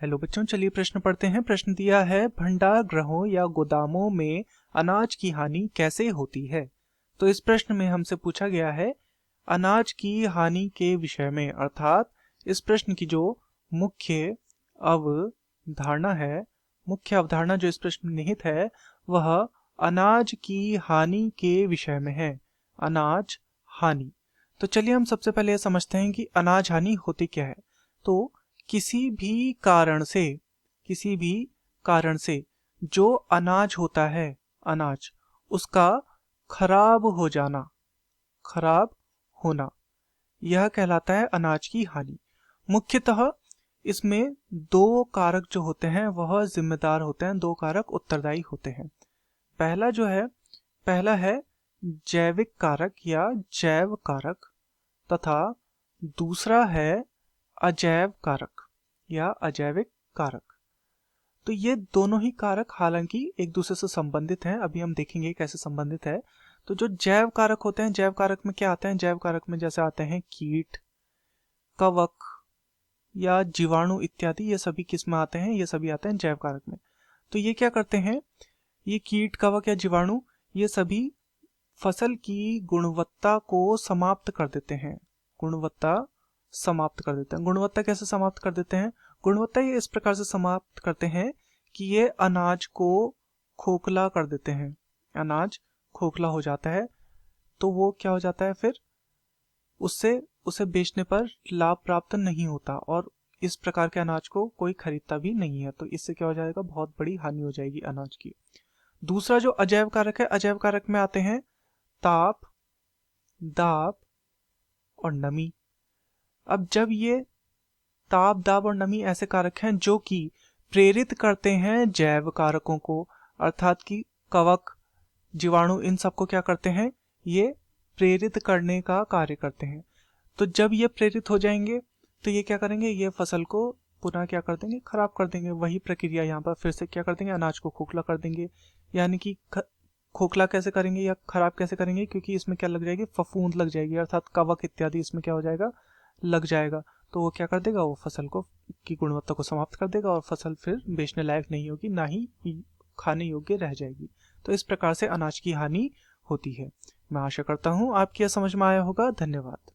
Hello बच्चों, चलिए प्रश्न पढ़ते हैं। प्रश्न दिया है, भंडार गृहों या गोदामों में अनाज की हानि कैसे होती है। तो इस प्रश्न में हमसे पूछा गया है अनाज की हानि के विषय में, अर्थात इस प्रश्न की जो मुख्य अवधारणा है, मुख्य अवधारणा जो इस प्रश्न में निहित है वह अनाज की हानि के विषय में है। अनाज हानि। तो चलिए हम सबसे पहले यह समझते हैं कि अनाज हानि होती क्या है। तो किसी भी कारण से जो अनाज होता है, अनाज उसका खराब हो जाना, खराब होना, यह कहलाता है अनाज की हानि। मुख्यतः इसमें दो कारक जो होते हैं वह जिम्मेदार होते हैं, दो कारक उत्तरदायी होते हैं। पहला है जैविक कारक या जैव कारक, तथा दूसरा है अजैव कारक या अजैविक कारक। तो ये दोनों ही कारक हालांकि एक दूसरे से संबंधित हैं, अभी हम देखेंगे कैसे संबंधित है। तो जो जैव कारक होते हैं, जैव कारक में क्या आते हैं? जैव कारक में जैसे आते हैं कीट, कवक या जीवाणु इत्यादि, ये सभी किस में आते हैं? ये सभी आते हैं जैव कारक में। तो ये क्या करते हैं? ये कीट, कवक या जीवाणु, ये सभी फसल की गुणवत्ता को समाप्त कर देते हैं। गुणवत्ता समाप्त कर देते हैं। गुणवत्ता कैसे समाप्त कर देते हैं? गुणवत्ता ये इस प्रकार से समाप्त करते हैं कि ये अनाज को खोखला कर देते हैं। अनाज खोखला हो जाता है तो वो क्या हो जाता है, फिर उससे उसे बेचने पर लाभ प्राप्त नहीं होता और इस प्रकार के अनाज को कोई खरीदता भी नहीं है। तो इससे क्या हो जाएगा? बहुत बड़ी हानि हो जाएगी अनाज की। दूसरा जो अजैव कारक है, अजैव कारक में आते हैं ताप, दाब और नमी। अब जब ये ताप, दाब और नमी ऐसे कारक हैं जो कि प्रेरित करते हैं जैव कारकों को, अर्थात कि कवक, जीवाणु, इन सबको क्या करते हैं? ये प्रेरित करने का कार्य करते हैं। तो जब ये प्रेरित हो जाएंगे तो ये क्या करेंगे? ये फसल को पुनः क्या कर देंगे? खराब कर देंगे। वही प्रक्रिया यहाँ पर फिर से क्या कर देंगे? अनाज को खोखला कर देंगे। यानी कि खोखला कैसे करेंगे या खराब कैसे करेंगे? क्योंकि इसमें क्या लग जाएगी? फफूंद लग जाएगी, अर्थात कवक इत्यादि इसमें क्या हो जाएगा? लग जाएगा। तो वो क्या कर देगा? वो फसल को की गुणवत्ता को समाप्त कर देगा और फसल फिर बेचने लायक नहीं होगी, ना ही खाने योग्य रह जाएगी। तो इस प्रकार से अनाज की हानि होती है। मैं आशा करता हूँ आपकी यह समझ में आया होगा। धन्यवाद।